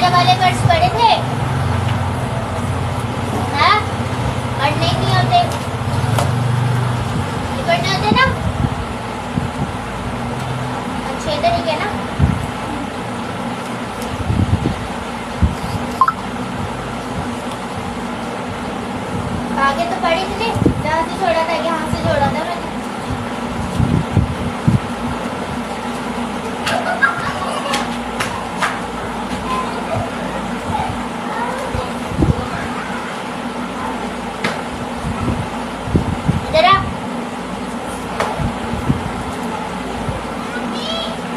ये वाले वर्ड्स पढ़े थे? हाँ, पढ़ने नहीं होते, ये पढ़ने होते ना अच्छे तरीके ना। आगे तो पढ़ी थी, जहाँ से छोड़ा था यहाँ से जोड़ा था मैंने।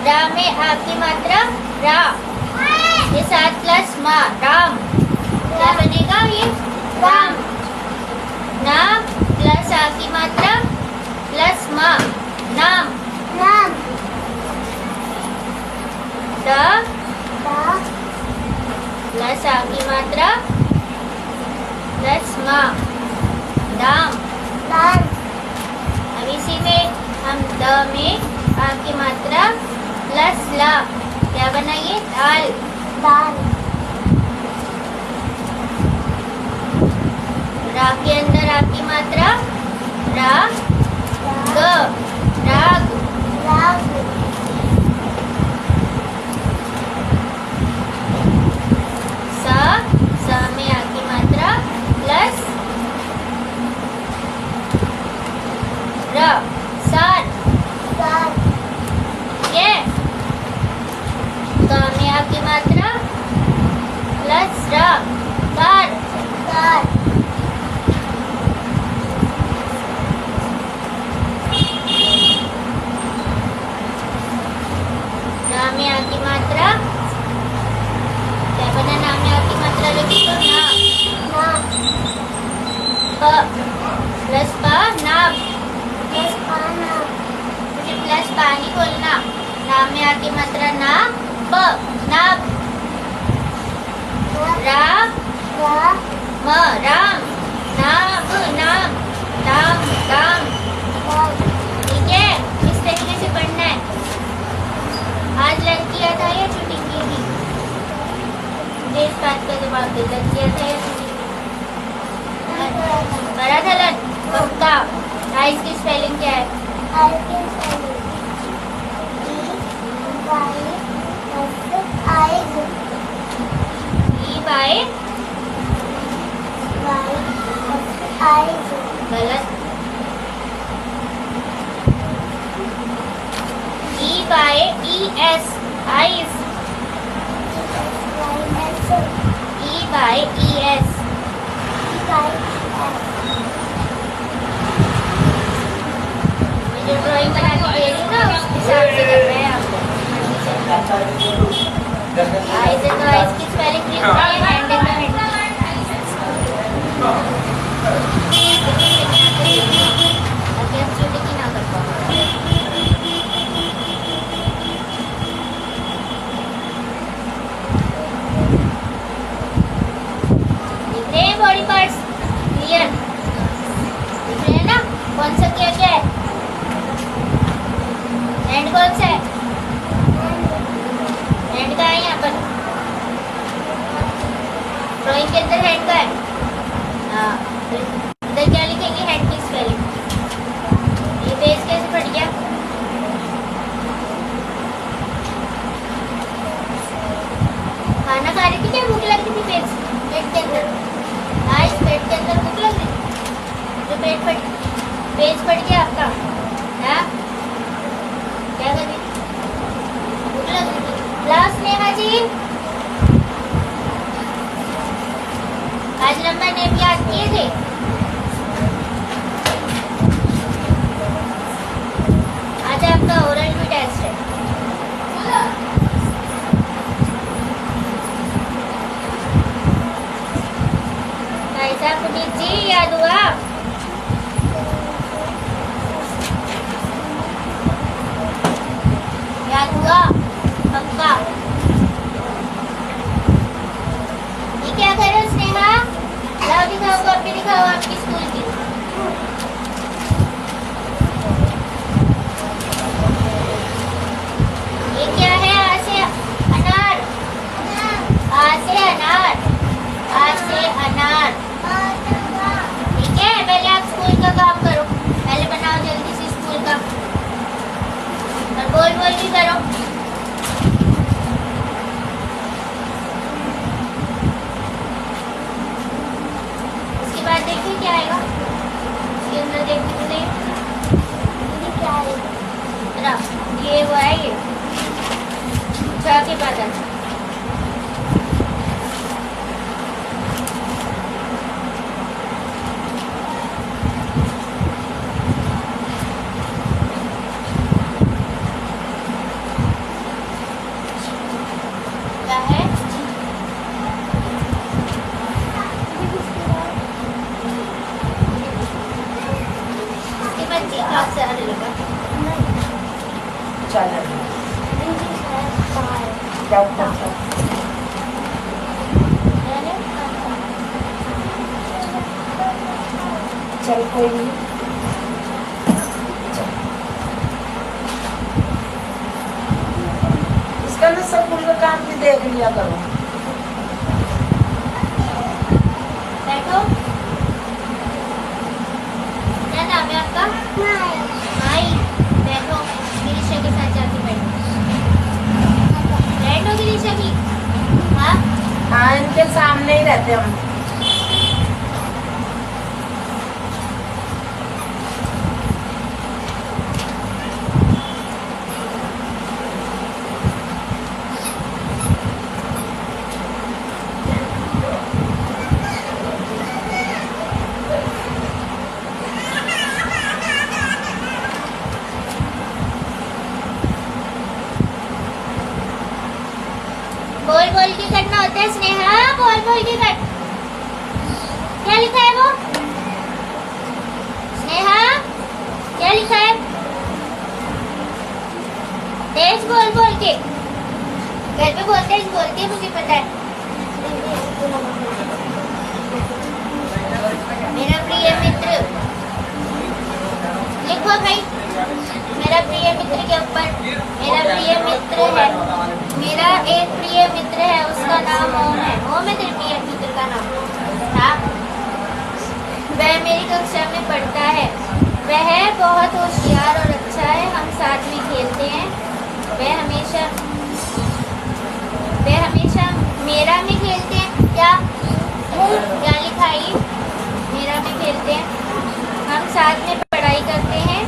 रा में आ की मात्रा रा, ये 7 प्लस मा, राम। क्या बनेगा ये? राम। ना प्लस आ की मात्रा प्लस मा, नाम। नाम। दा प्लस आ की मात्रा प्लस मा, दाम। दाम। अब इसी में हम द में आ की मात्रा प्लस ला, क्या बनाइए? दाल। दाल। रा के अंदर आ की मात्रा रा, ग, राग। राग। सा में आ की मात्रा प्लस र, सार। सार। ये गा में आ की मात्रा प्लस रा, कार। कार। ना में आ की मात्रा, क्या बना? ना में आ की मात्रा लिखी तो ना। प प्लस पा, नाप। प्लस पा, नाप। मुझे प्लस पा नहीं बोलना। ना में आ की मात्रा ना, प, नाप। रा, म, राम। नाम, नाम। दाम, दाम। ठीक है, इस तरीके से पढ़ना है। आज लर्न किया था या छुट्टी की थी? मुझे इस बात का जवाब दे, लर्न किया था या छुट्टी? पढ़ा था लर्न? पक्का? आइस की स्पेलिंग क्या है? आइस की स्पेलिंग गलत। E-Y-E-S, eyes। E-Y-E-S। जो ड्राइंग बना के दे रही हूँ ना, उस हिसाब से कर रहे हैं आपको। आइज है तो आइज की स्पेलिंग लिखनी है, हैंड है तो हैंड। ताकि हम चीटिंग ही ना कर पाओ। दिख रहे हैं बॉडी पार्ट्स क्लियर? दिख रहे हैं ना? कौन सा क्या क्या है? हैंड कौन सा है? हैंड का है यहाँ पर, ड्राइंग के अंदर हैंड का है। हाँ, इधर क्या लिखेंगे? हैंड की स्पेलिंग। ये पेज कैसे फट गया? खाना खा रही थी क्या? भूख लग रही थी? पेट के अंदर? हाँ, इस पेट के अंदर भूख लग रही थी, जो पेज फट गया आपका। हाँ, क्या कर रही? भूख लग रही थी। क्लास नेहा जी, आज नंबर नेम याद किए थे? आज आपका ओरल भी टेस्ट है। कैसा पुनीत जी, याद हुआ? याद हुआ? पक्का? ये क्या कर रहे हो स्नेहा? लाओ दिखाओ, कॉपी दिखाओ आपकी स्कूल की। ये क्या है? आ से अनार, आ देखिए क्या आएगा, इसके अंदर देखने के लिए क्या आएगा, ये वो है, ये छ के बाद है। क्या है, इसके बाद जी क्लास से आने लगा। चल क्या ऊपर था? चल कोई नहीं, इसका ना स्कूल का काम भी देख लिया करो। बैठो, क्या नाम है आपका? माई। बैठो, गिरीशा के साथ जाके बैठो। बैठो गिरीशा की। हाँ, हाँ इनके सामने ही रहते हम। बोल बोल के करना होता है स्नेहा, बोल बोल के कर। क्या लिखा है वो स्नेहा, क्या लिखा है? तेज बोल बोल के, घर पे बोलते हैं, बोलती है, मुझे पता है। मेरा प्रिय मित्र लिखो भाई, मेरा प्रिय मित्र के ऊपर, मेरा प्रिय मित्र है, मेरा एक प्रिय मित्र है, उसका नाम ओम है। ओम है तेरे प्रिय मित्र का नाम? हाँ, वह मेरी कक्षा में पढ़ता है, वह बहुत होशियार और अच्छा है, हम साथ में खेलते हैं, वह हमेशा मेरा में खेलते हैं। क्या लिखा है ये? मेरा में खेलते हैं, हम साथ में पढ़ाई करते हैं,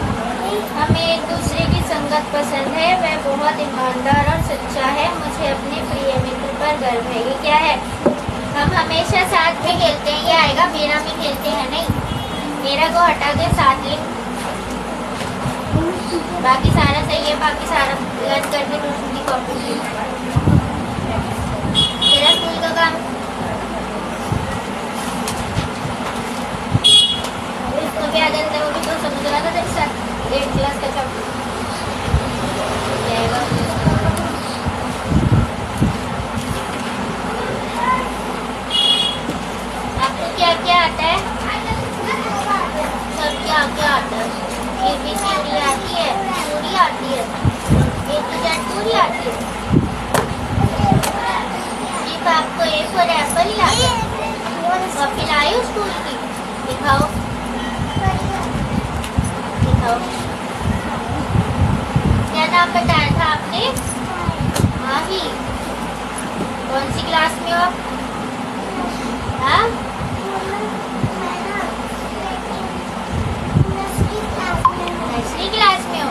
हमें एक दूसरे की संगत पसंद है, वह बहुत ईमानदार और सच्चा है, मुझे अपने प्रिय मित्र पर गर्व है। ये क्या है? हम हमेशा साथ में खेलते हैं, ये आएगा मेरा में खेलते हैं। नहीं, मेरा को हटा के साथ ही, बाकी सारा सही है, बाकी सारा याद करके ट्यूशन की कॉपी। तेरा स्कूल का काम इसको भी आ जाता है, वो भी तो समझ रहा था तेरे साथ, 8th क्लास का चैप्टर। आपको क्या क्या आता है? सब क्या क्या आता है? ABCD आती है, पूरी आती है, A to Z पूरी आती है। सिर्फ आपको A for एप्पल ही आता है। कॉपी लाई हो स्कूल की? दिखाओ दिखाओ। क्या नाम बताया था आपने? माही। कौन सी क्लास में हो? हाँ, नर्सरी क्लास में हो।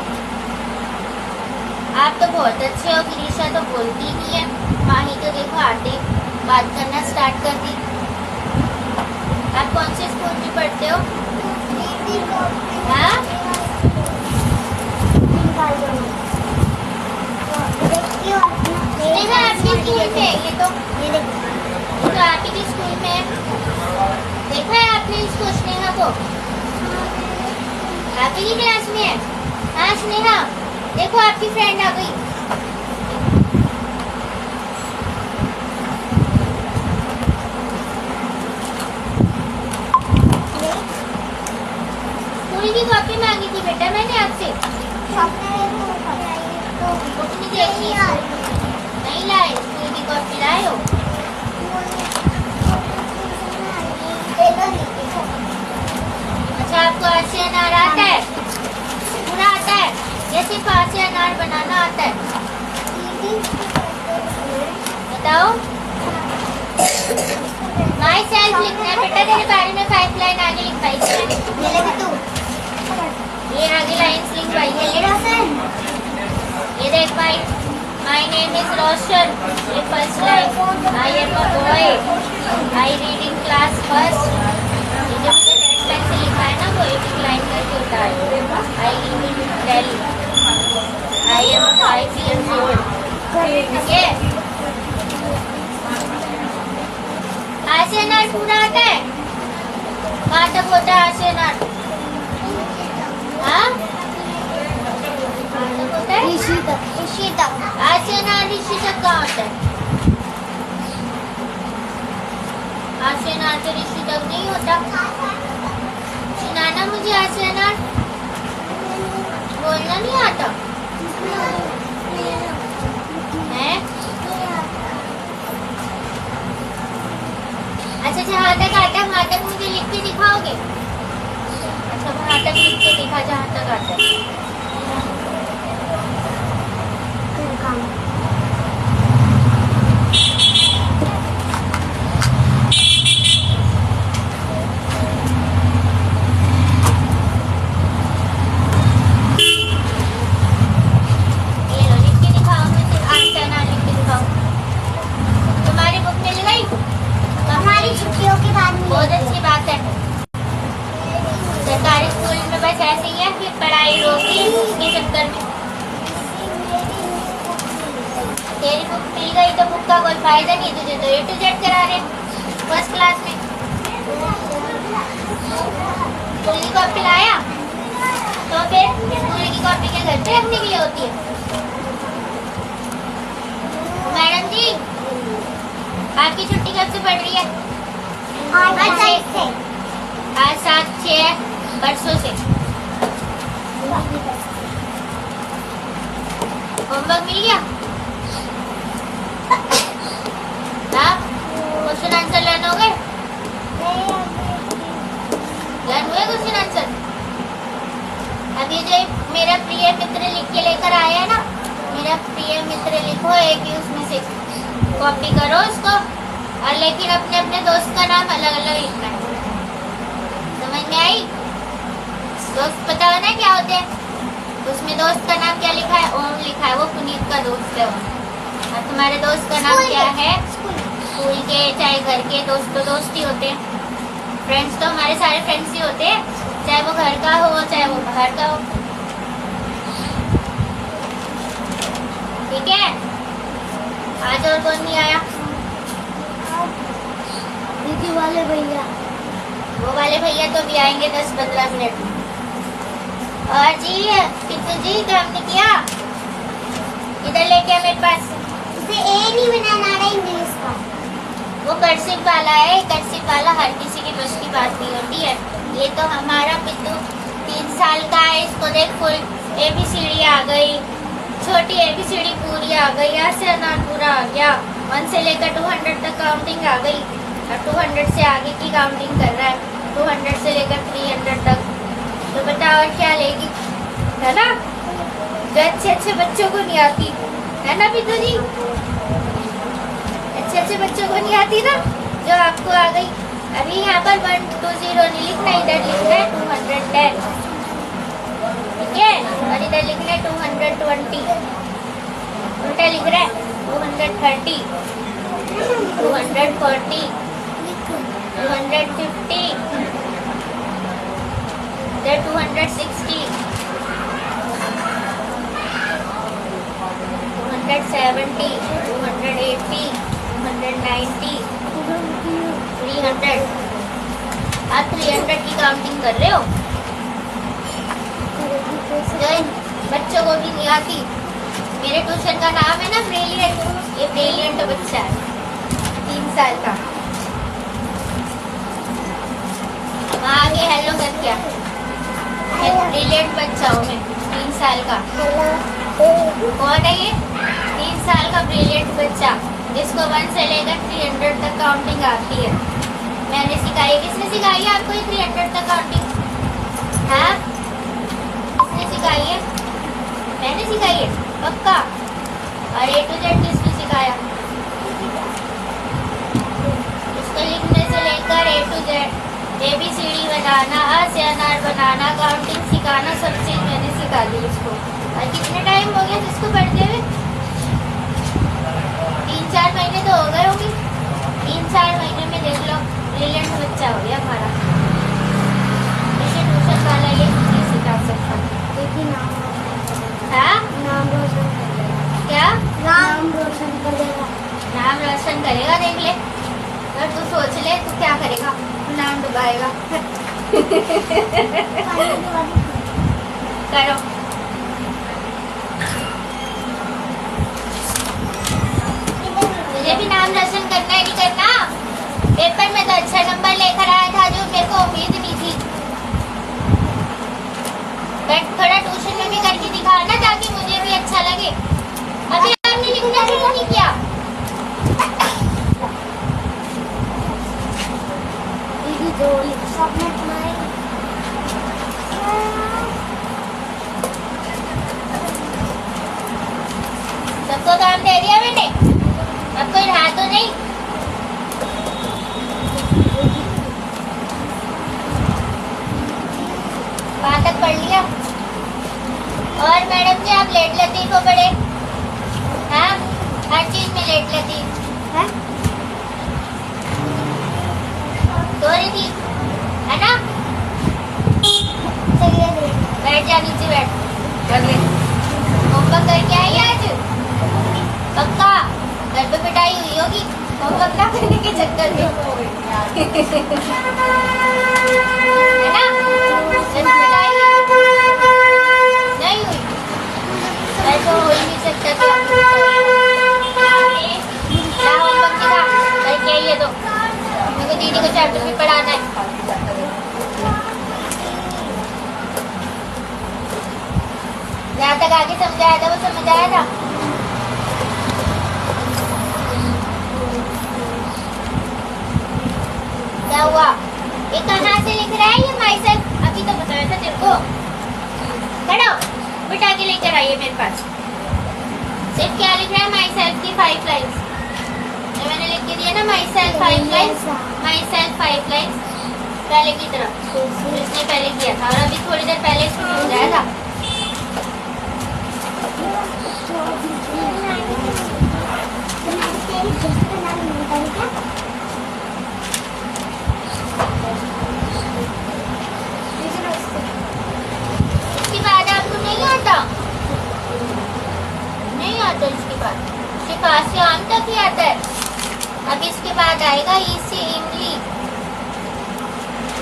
आप तो बहुत अच्छे हो, गिरीशा तो बोलती नहीं है, माही तो देखो आते बात करना स्टार्ट कर दी। आप कौन से स्कूल में पढ़ते हो? हाँ, देखा आपके स्कूल में, ये तो आप ही के स्कूल में है। देखा है आपने इसको, स्नेहा को? आप ही की क्लास में है। हाँ स्नेहा, देखो आपकी फ्रेंड आ गई। स्कूल की कॉपी मांगी थी बेटा मैंने आपसे, बुक नहीं देखी, नहीं लाए, स्कूल की कॉपी लाए हो? अच्छा, आपको आज से अनार आता है? पूरा आता है? या सिर्फ आज से अनार बनाना आता है? बताओ। माई सेल्फ लिखना है बेटा, तेरे बारे में 5 line take bite. My name is Roshan. ये first line. I am a boy. I read in class first. ये जो मुझे रेड पेन से लिखा है ना वो एक लाइन करके होता है. I live in Delhi. I am 5 years old. ठीक है. आशयनार पूरा आता है. कहाँ तक होता है आशयनार? हाँ? कहाँ तक होता है? ऋषि तक आशयनार ऋषि तक कहाँ होता है? आशयनार तो ऋषि तक नहीं होता. सुनाना मुझे आशयनार. बोलना नहीं आता है? अच्छा जहाँ तक आता है वहाँ तक मुझे लिख के दिखाओगे? अच्छा वहाँ तक लिख के दिखा जहाँ तक आता है. ये लो लिख के दिखाओ. मुझे आशयनार लिख के दिखाओ. तुम्हारी बुक मिल गई? हमारी छुट्टियों के बाद बहुत अच्छी बात है. सरकारी स्कूल में बस ऐसे ही है कि पढ़ाई रोकी उसके चक्कर में. तेरी बुक मिल गई तो बुक का कोई फायदा नहीं. तुझे तो A to Z करा रहे फर्स्ट क्लास में. स्कूल की कॉपी लाया तो फिर स्कूल की कॉपी के घर पे रखने के लिए होती है. मैडम जी आपकी छुट्टी कब से पड़ रही है? आज से आज 7-6 परसों से. होमवर्क मिल गया? हाँ क्वेश्चन आंसर लर्न हो गए? लर्न हुए क्वेश्चन आंसर? अब ये जो मेरा प्रिय मित्र लिख के लेकर आया है ना, मेरा प्रिय मित्र लिखो एक ही उसमें से कॉपी करो उसको. और लेकिन अपने अपने दोस्त का नाम अलग अलग लिखना है. समझ में आई? दोस्त पता हो ना क्या होते हैं? उसमें दोस्त का नाम क्या लिखा है? ओम लिखा है. वो पुनीत का दोस्त है. और तुम्हारे दोस्त का नाम क्या है? स्कूल के चाहे घर के दोस्त तो दोस्त ही होते हैं. फ्रेंड्स तो हमारे सारे फ्रेंड्स ही होते हैं, चाहे वो घर का हो चाहे वो बाहर का हो. ठीक है. आज और कौन नहीं आया? दीदी वाले भैया. वो वाले भैया तो भी आएंगे 10-15 मिनट में. और जी पितू जी काम नहीं किया? इधर लेके आ मेरे पास. उसे ए नहीं बनाना आ रहा इंग्लिश का. वो कर्सिव वाला है. कर्सिव वाला हर किसी की बस की बात नहीं होती है. ये तो हमारा पितू 3 साल का है. इसको देख फुल ABCD आ गई. छोटी ABCD पूरी आ गई. यहाँ से अनार पूरा आ गया. 1 से लेकर 200 तक काउंटिंग आ गई. और 200 से आगे की काउंटिंग कर रहा है. 200 से लेकर 300 तक. तो बताओ और क्या लेगी? है ना? जो अच्छे अच्छे बच्चों को नहीं आती है ना पितू जी? अच्छे अच्छे बच्चों को नहीं आती ना, जो आपको आ गई. अभी यहाँ पर 120 नहीं लिखना, इधर लिखना है 210. ठीक है. और इधर लिखना है 220. उल्टा लिख रहा है 230, 240, 250, इधर 260, 270, 280, 290, 300. आप 300 की काउंटिंग कर रहे हो? जो बच्चों को भी नहीं आती. मेरे ट्यूशन का नाम है ना ब्रिलियंट. ये ब्रिलियंट बच्चा है 3 साल का. वहाँ आगे हेलो कर क्या? ब्रिलियंट बच्चा हूँ मैं 3 साल का. कौन है ये? 3 साल का ब्रिलियंट बच्चा जिसको 1 से लेकर 300 तक काउंटिंग आती है. मैंने सिखाई. किसने सिखाई है आपको ये 300 तक काउंटिंग? हाँ किसने सिखाई है? मैंने सिखाई है पक्का. और A to Z किसने सिखाया? इसको लिखने से लेकर A to Z, ABCD banana, A से अनार बनाना, काउंटिंग सिखाना, सब चीज मैंने सिखा दी इसको. और कितने टाइम हो गया जिसको पढ़ते हुए? 3-4 महीने तो हो गए होंगे। 3-4 महीने में देख लो ब्रिलियंट बच्चा हो गया हमारा। इसे ट्यूशन वाला ये नहीं सिखा सकता। दीदी नाम हाँ? रोशन करेगा। क्या? नाम रोशन करेगा। नाम रोशन करेगा, देख ले। और तू सोच ले तू क्या करेगा, तू नाम डुबाएगा। करो। मुझे भी नाम रोशन करना है, नहीं करना? पेपर में तो अच्छा नंबर लेकर आया था जो मेरे को उम्मीद नहीं थी। बट थोड़ा ट्यूशन में भी करके दिखाओ ना ताकि मुझे भी अच्छा लगे। अभी आपने लिखना शुरू नहीं किया। दीदी दो सबमिट मारे। सबको काम दे दिया मैंने, अब कोई रहा तो नहीं? वहाँ तक पढ़ लिया? और मैडम जी आप लेट लतीफ हो पढ़े? हाँ, हर चीज में लेट लतीफ है। सॉरी थी, है ना? चलिए बैठ जा, नीचे बैठ। कर ले। होमवर्क करके आई आज? पक्का? घर पे पिटाई हुई होगी होमवर्क ना करने के चक्कर में, है ना? घर पे पिटाई नहीं हुई? घर तो हो ही नहीं सकता कि हम क्या होमवर्क दिखा करके आई है तो मेरे को दीदी को चैप्टर भी पढ़ाना है। जहाँ तक आगे समझाया था वो समझ आया था? क्या हुआ? ये कहाँ से लिख रहा है ये माइसेल्फ? अभी तो बताया था तेरे को। खड़ो, बिठा के लेकर आइए मेरे पास। सिर्फ क्या लिख रहा है? माइसेल्फ की 5 लाइन्स। जो मैंने लिख के दिया ना, माइसेल्फ 5 लाइन्स, माइसेल्फ 5 लाइन्स पहले की तरफ इसने पहले किया था और अभी थोड़ी देर पहले इसको समझाया था। इसके बाद आपको नहीं आता? नहीं आता इसके बाद? सिर्फ आ से आम तक ही आता है। अब इसके बाद आएगा ई से इमली,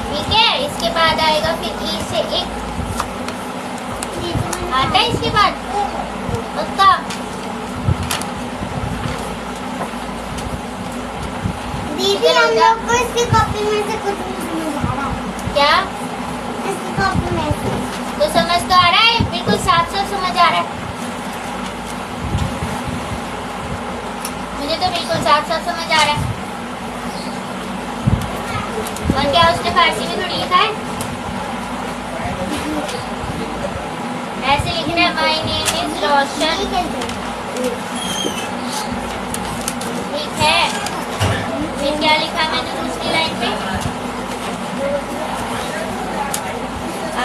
ठीक है? इसके बाद आएगा फिर ई से इक। आता है इसके बाद? पक्का? दीदी हम लोग को इसकी कॉपी में से कुछ नहीं समझ आ रहा। क्या? इसकी कॉपी में से तो समझ तो आ रहा है, बिल्कुल साफ साफ समझ आ रहा है। मुझे तो बिल्कुल साफ साफ समझ आ रहा है। और क्या उसने फारसी में थोड़ी लिखा है? ऐसे लिखना है, माय नेम इज रोशन, ठीक है? फिर क्या लिखा मैंने दूसरी लाइन पे?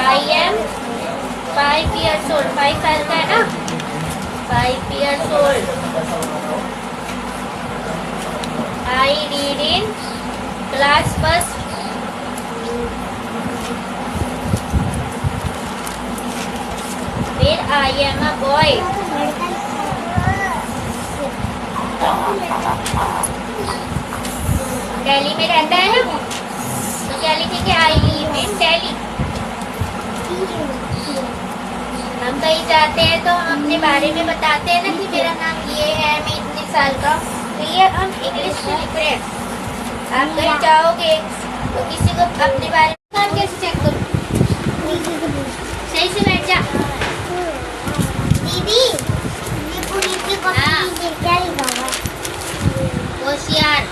I am 5 years old। 5 साल का है ना? 5 years old। I read in class first। फिर I am a boy। Delhi में रहता है ना, तो क्या लिखेंगे? I live in Delhi। हम कहीं जाते हैं तो हम अपने बारे में बताते हैं ना कि मेरा नाम ये है, मैं इतने साल का। तो ये हम इंग्लिश में लिख रहे हैं। आप कहीं जाओगे तो किसी को अपने बारे में नाम कैसे चेक करो? सही से बैठ जा। दीदी ये पूरी की कॉपी हाँ। में क्या लिखा हुआ है? होशियार,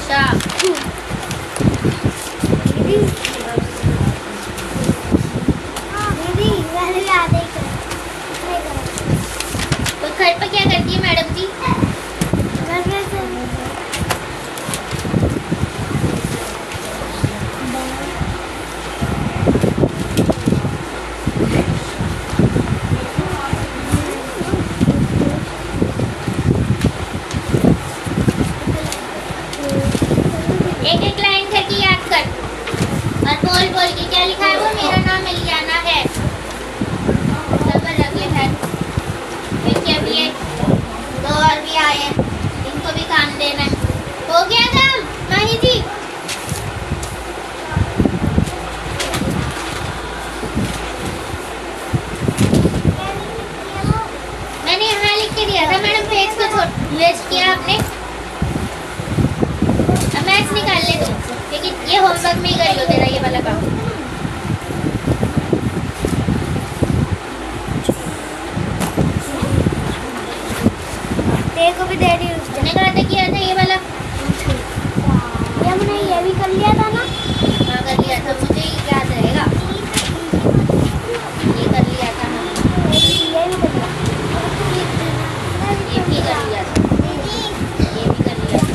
शार्प। दीदी मैंने याद है तो घर पर क्या करती है मैडम जी? वेस्ट किया आपने। अब मैथ्स निकाल ले तुम, क्योंकि ये होमवर्क में ही करी हो तेरा ये वाला काम। तेरे को भी दे रही हूँ। तुमने कहा था किया था ये वाला। ये हमने ये भी कर लिया था ना। हाँ कर लिया था, मुझे ही याद रहेगा। ये कर लिया था हमने। ये भी कर लिया। ये भी कर लिया था। ये भी कर लिया था।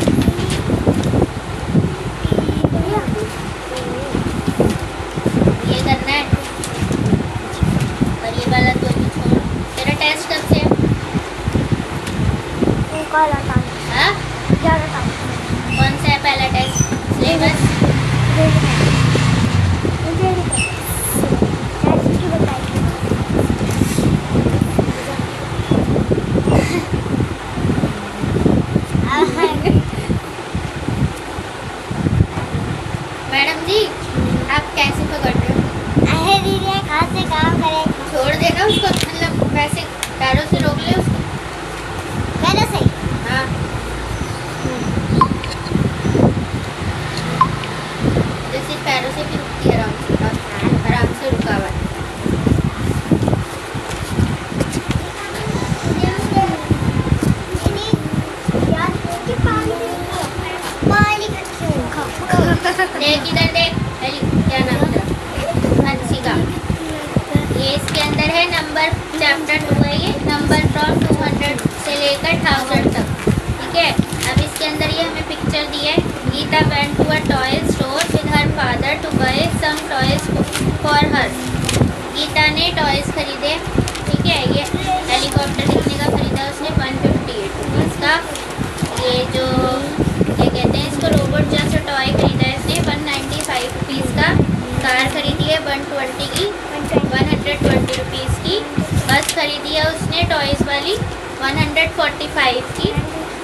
ये करना है। और ये वाला तो अभी छोड़। तेरा टेस्ट कब से है? कल आता है। हाँ? 11 था। कौन सा है पहला टेस्ट? सिलेबस? मुझे नहीं पता। टेस्ट की बताइए। मैडम जी, आप कैसे पकड़ रहे हो? अरे दीदी कहाँ से काम करें? छोड़ देना उसको, मतलब वैसे पैरों से रोक ले उसको। मैंने सही। हाँ। जैसे पैरों से भी रुकती है आराम से। आराम से रुका हुआ है। देख इधर देख। हेली क्या नाम है तेरा? हंसिका। ये इसके अंदर है नंबर, चैप्टर 2 है ये। नंबर फ्रॉम 200 से लेकर 1000 तक, ठीक है। अब इसके अंदर ये हमें पिक्चर दी है। Geeta went to a toy store with her father to buy some toys for her. Geeta ने टॉयज खरीदे, ठीक है। ये हेलीकॉप्टर कितने का खरीदा उसने? 158 रुपीज़ का। ये जो क्या कहते हैं इसको, रोबोट जैसा टॉय खरीदा है इसने 195 रुपीज़ का। कार खरीदी है 120 की, 120 रुपीज़ की। बस खरीदी है उसने टॉयज़ वाली 145 की।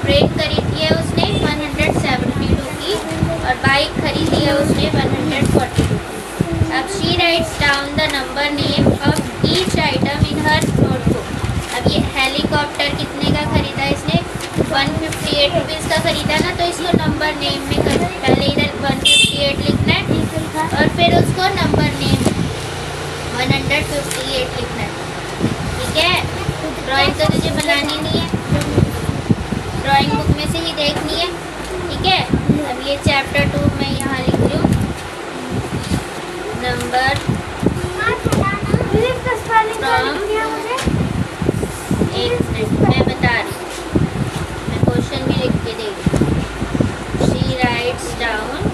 ट्रेन खरीदी है उसने 172 की। और बाइक खरीदी है उसने 142 की। अब she writes down the number name of each item in her notebook. अब ये हेलीकॉप्टर कितने का खरीदा इसने? 158 रुपीज़ का खरीदा ना, तो इसको नंबर नेम में पहले इधर 158 लिखना है और फिर उसको नंबर नेम 158 लिखना है, ठीक है। ड्राइंग तो तुझे बनानी नहीं है, ड्राइंग बुक में से ही देखनी है, ठीक है। अब ये चैप्टर 2 में यहाँ लिख रही हूँ नंबर एक मिनट मैं बता रही हूँ, मैं क्वेश्चन भी लिख के दे रही हूँ। शी राइट्स डाउन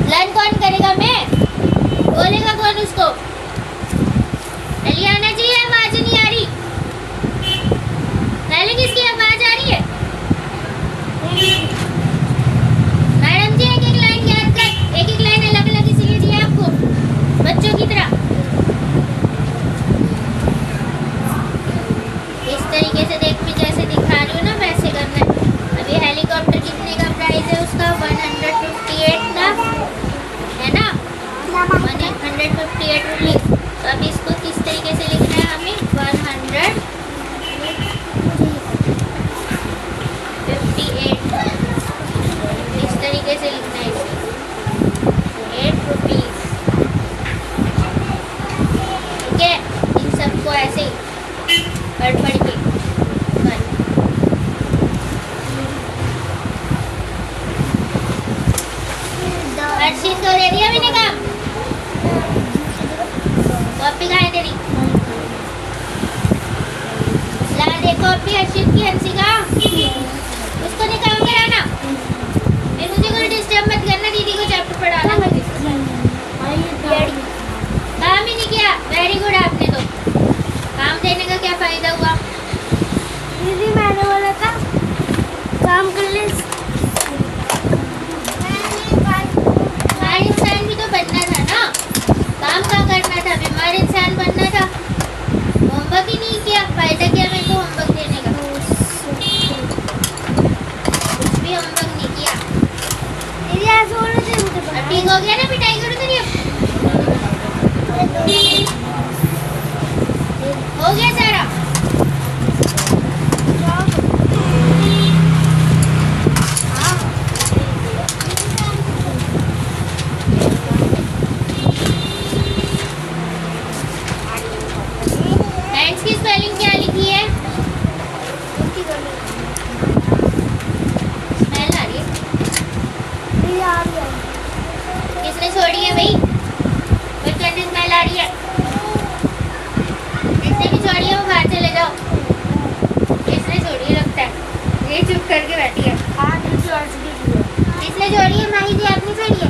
लर्न कौन करेगा? मैं बोलेगा कौन उसको? आना चाहिए, आवाज नहीं आ रही। पहले किसकी आवाज आ रही है? मैडम जी एक एक लाइन याद कर, एक एक लाइन अलग अलग इसलिए दी है आपको बच्चों की तरह। इस तरीके से देख, मैं जैसे दिखा रही हूँ ना वैसे करना है। अब ये हेलीकॉप्टर कितने का प्राइस है उसका? 158 का है ना, 158 रुपीज़। तो अब इसको किस तरीके से लिखना है हमें? 158 इस तरीके से लिखना है, 8 रुपीज़, ठीक है। इन सबको ऐसे ही पढ़ पढ़ के हर्षित को दे दिया मैंने काम। कॉपी कहाँ है तेरी? ला दे कॉपी हर्षित की। हंसिका उसको नहीं काम कराना, फिर मुझे कोई डिस्टर्ब मत करना, दीदी को चैप्टर पढ़ाना। काम ही नहीं किया, वेरी गुड। आपने तो काम देने का क्या फायदा हुआ? दीदी मैंने बोला था काम कर ले। इंसान भी तो बनना था ना, काम क्या करना था? बीमार इंसान बनना था। होमवर्क ही नहीं किया, फायदा क्या मेरे को होमवर्क देने का? हो गया ना, पिटाई करो तो नहीं हो गया सारा। हैंड्स की स्पेलिंग क्या लिखी है? स्मेल आ रही है, किसने छोड़ी है भाई? कोई गंदी स्मेल आ रही है, जिसने भी छोड़ी है वो बाहर चले जाओ। किसने छोड़ी है? लगता है ये चुप करके बैठी है। किसने छोड़ी है? माही जी आपने छोड़ी है।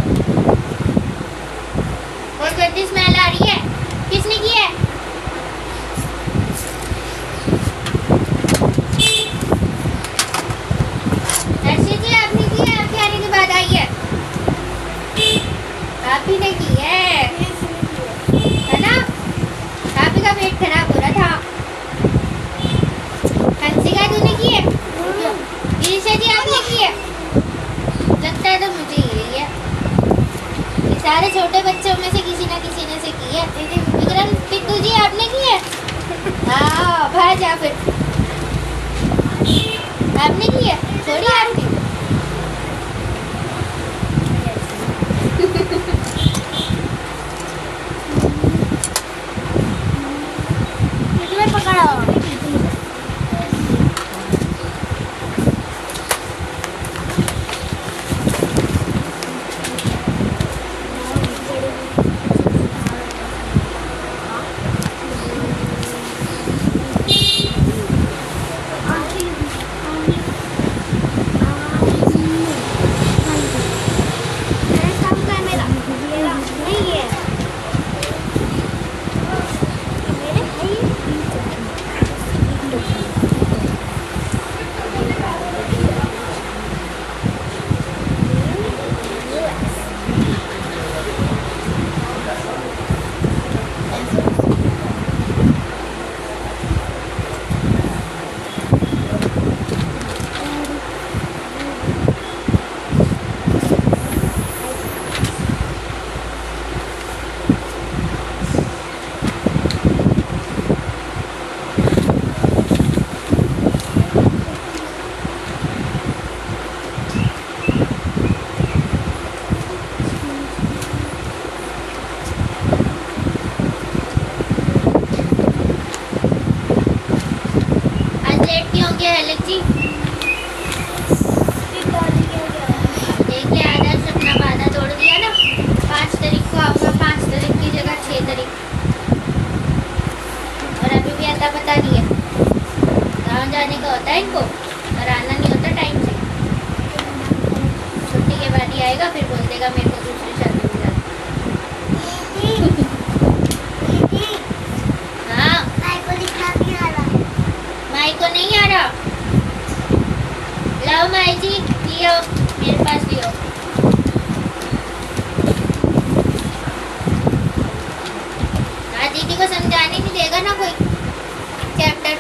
बहुत गंदी स्मेल आ रही है, किसने की है? दर्शी जी आपने की है, आपके आने के बाद आई है। आप ही ने की है ना? आप ही का पेट खराब हो रहा था। हंसिका तूने की है? ईशा जी आपने की है? लगता है तो मुझे यही है। ये सारे छोटे बच्चों में से किसी ना किसी ने से की है। विक्रम पिट्टू जी आपने की है? हाँ भाई जा फिर, आपने की है? छोड़ी आपने? तुम्हें पकड़ा क्या है लज्जी? देखिए आदर्श अपना वादा तोड़ दिया ना। 5 तारीख को आऊँगा, 5 तारीख की जगह 6 तारीख। और अभी भी आता पता नहीं है। गाँव जाने का होता है इनको और आना नहीं होता टाइम से। छुट्टी के बाद ही आएगा, फिर बोल देगा मेरे को दूसरी शादी में जाना। हाँ माई को नहीं आ रहा। लाओ माई जी, लियो मेरे पास लियो। आज दीदी को समझाने नहीं देगा ना कोई चैप्टर।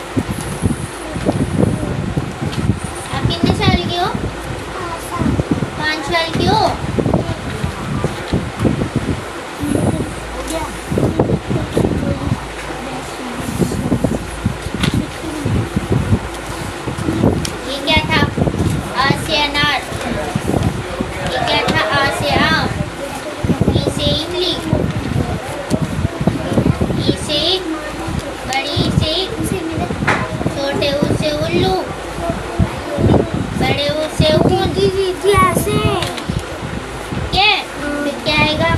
आप कितने साल की हो? 5 साल की हो? ये क्या था? आ से अनार। ये क्या था? आ से आम। ई से इमली। ई से बड़ी से छोटे ऊ से उल्लू। बड़े ऊ से ऊन। क्या? फिर क्या आएगा?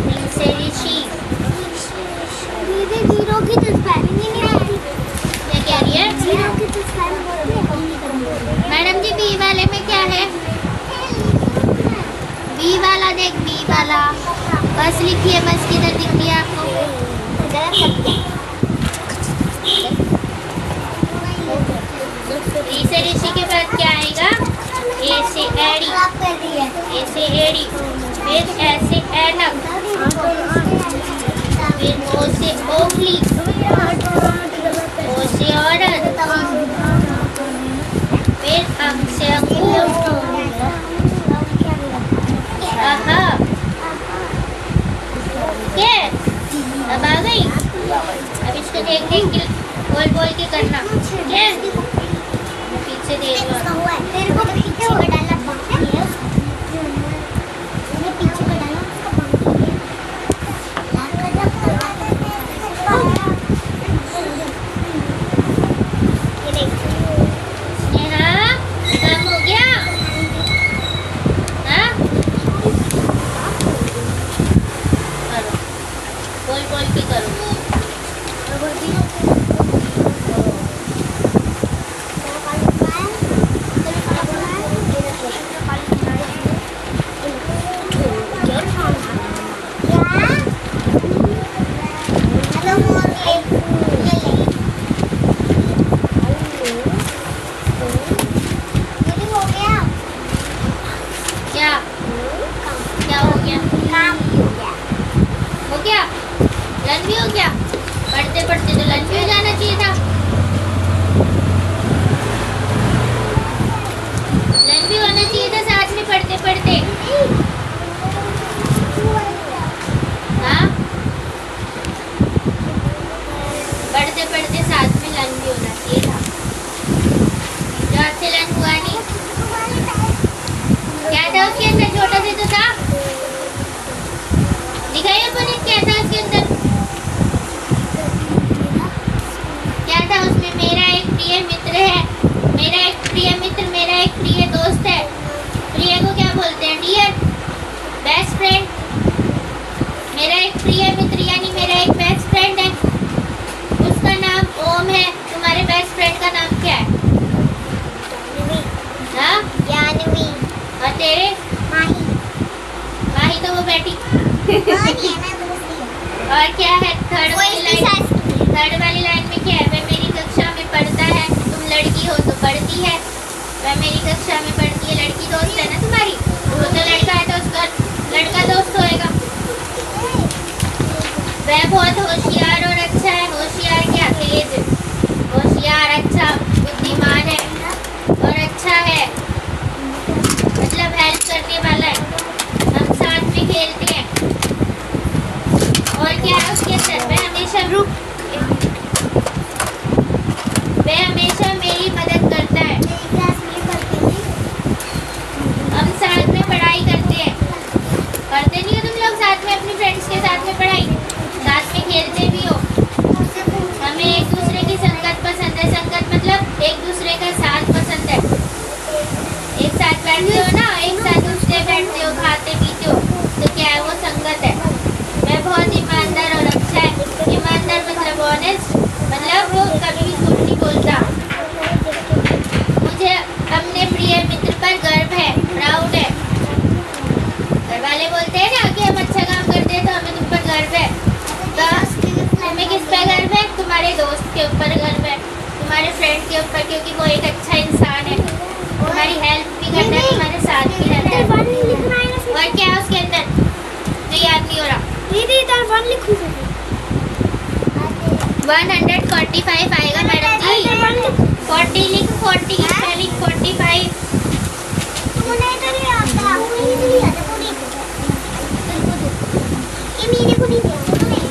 ऋ से ऋषि। जीरो की तो स्पेलिंग ही नहीं आती। क्या कह रही है? जीरो की तो स्पेलिंग मैडम जी बी वाले में क्या है? बी वाला देख, बी वाला बस लिखिए, बस किधर दिख रही है आपको? री से ऋषि के बाद क्या आएगा? ए से एड़ी। ए से एड़ी। फिर ए से ऐनक। फिर ओ से ओखली। ओ से औरत। फिर अंक से अंगूर। आहा। पीछे देख देख के बोल बोल के करना, ठीक है? पीछे देख लो। तेरे को पीछे का डालना बाहर है, ये पीछे का डालना उसका बाहर है। ये देख, स्नेहा, काम हो गया? हाँ? करो, बोल बोल के करो। क्या क्या हो गया? हो गया? लंच भी हो गया? पढ़ते पढ़ते तो लंच भी हो जाना चाहिए था। लंच भी होना चाहिए था साथ में पढ़ते पढ़ते। हाँ, पढ़ते पढ़ते साथ में लंच भी होना चाहिए था। जो आज से लंच हुआ नहीं, क्या था उसके अंदर? छोटा से तो था, दिखाइए अपन, क्या था उसके अंदर? क्या था उसमें? मेरा एक प्रिय मित्र है, मेरा एक प्रिय मित्र, मेरा एक प्रिय दोस्त है। प्रिय को क्या बोलते हैं? Dear, best friend. मेरा एक प्रिय मित्र यानी मेरा एक बेस्ट फ्रेंड है, उसका नाम ओम है। तुम्हारे बेस्ट फ्रेंड का नाम क्या है? हाँ? जानवी, और तेरे? माही, माही तो वो बैठी। माही है ना दूसरी। और क्या है थर्ड वो वाली इसकी लाइन? सास की है। थर्ड वाली लाइन में क्या है? वह मेरी कक्षा में पढ़ता है, तुम लड़की हो तो पढ़ती है। वह मेरी कक्षा में पढ़ती है, लड़की दोस्त है ना तुम्हारी, वो तो लड़का है तो उसका लड़का दोस्त होएगा। वह बहुत होशियार और अच्छा है। होशियार क्या? तेज, होशियार, अच्छा, बुद्धिमान है और अच्छा है, मतलब हेल्प करने वाला है। हम साथ में खेलते हैं। और क्या है उसके अंदर? वह हमेशा मेरी मदद करता है। मेरी क्लास में पढ़ती थी। हम साथ में पढ़ाई करते हैं। करते नहीं हो तुम लोग साथ में अपनी फ्रेंड्स के साथ में पढ़ाई? साथ में खेलते भी हो। मुझसे पूछ, हमें एक दूसरे की संगत पसंद है। संगत मतलब एक दूसरे का साथ पसंद है। एक साथ बैठते हो ना, एक साथ उठते बैठते हो, खाते पीते हो, तो क्या है? वो संगत है। मैं बहुत ईमानदार और अच्छा है। ईमानदार मतलब ऑनेस्ट, मतलब वो कभी भी झूठ नहीं बोलता। मुझे अपने प्रिय मित्र पर गर्व है, प्राउड है। घर वाले बोलते हैं ना कि हम अच्छा काम करते हैं तो हमें तुम पर गर्व है। तो तुम्हें किस पे गर्व है? तुम्हारे दोस्त के ऊपर गर्व है, तुम्हारे फ्रेंड के ऊपर, क्योंकि वो एक अच्छा इंसान है, तुम्हारी हेल्प भी करता है, तुम्हारे साथ भी रहता है। और क्या है उसके अंदर जो याद नहीं हो रहा? दीदी इधर 1 लिखूं। 145 आएगा मैडम जी। 40 लिख, 40 स्पेलिंग 45। तूने इधर ही आता, तूने इधर ही आता, तूने ये मेरे को नहीं दिया तूने।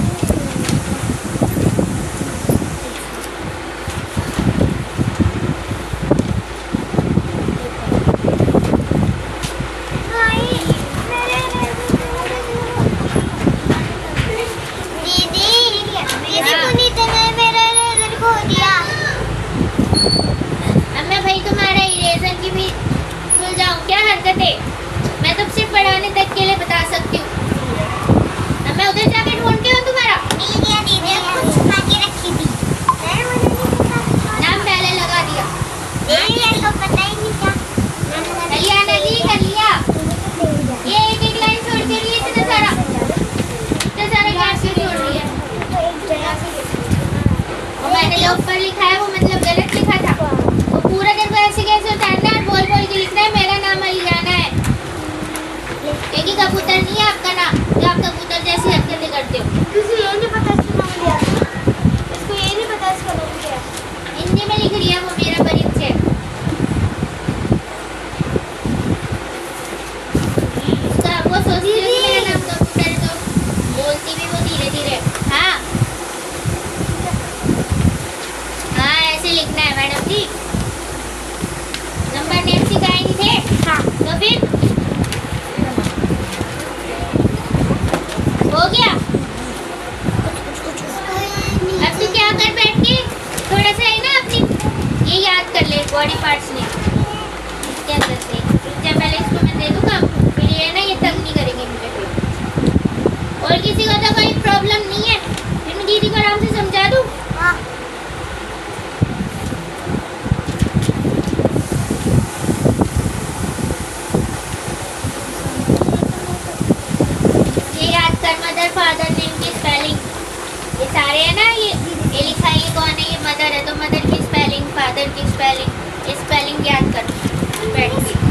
दीदी पुनीत ने मेरा इरेजर खो दिया। अब मैं भाई तुम्हारा इरेजर की भी भूल जाऊँ क्या? हरकतें मैं तो सिर्फ पढ़ाने तक के लिए बता सकती हूँ। अब मैं उधर जाके ढूंढ के हो गया? अब तू क्या कर बैठ के थोड़ा सा है ना अपनी ये याद कर ले बॉडी पार्ट्स में इसके अंदर से। जब पहले इसको मैं दे दूँ काम फिर ये ना ये तंग नहीं करेंगे मुझे फिर। और किसी को तो कोई प्रॉब्लम नहीं है फिर मैं दीदी को आराम से समझा दूँ। हाँ ये याद कर मदर फादर नेम की स्पेलिंग ये सारे है ना ये लिखा है ये कौन है ये मदर है तो मदर की स्पेलिंग फादर की स्पेलिंग ये स्पेलिंग याद कर बैठ के।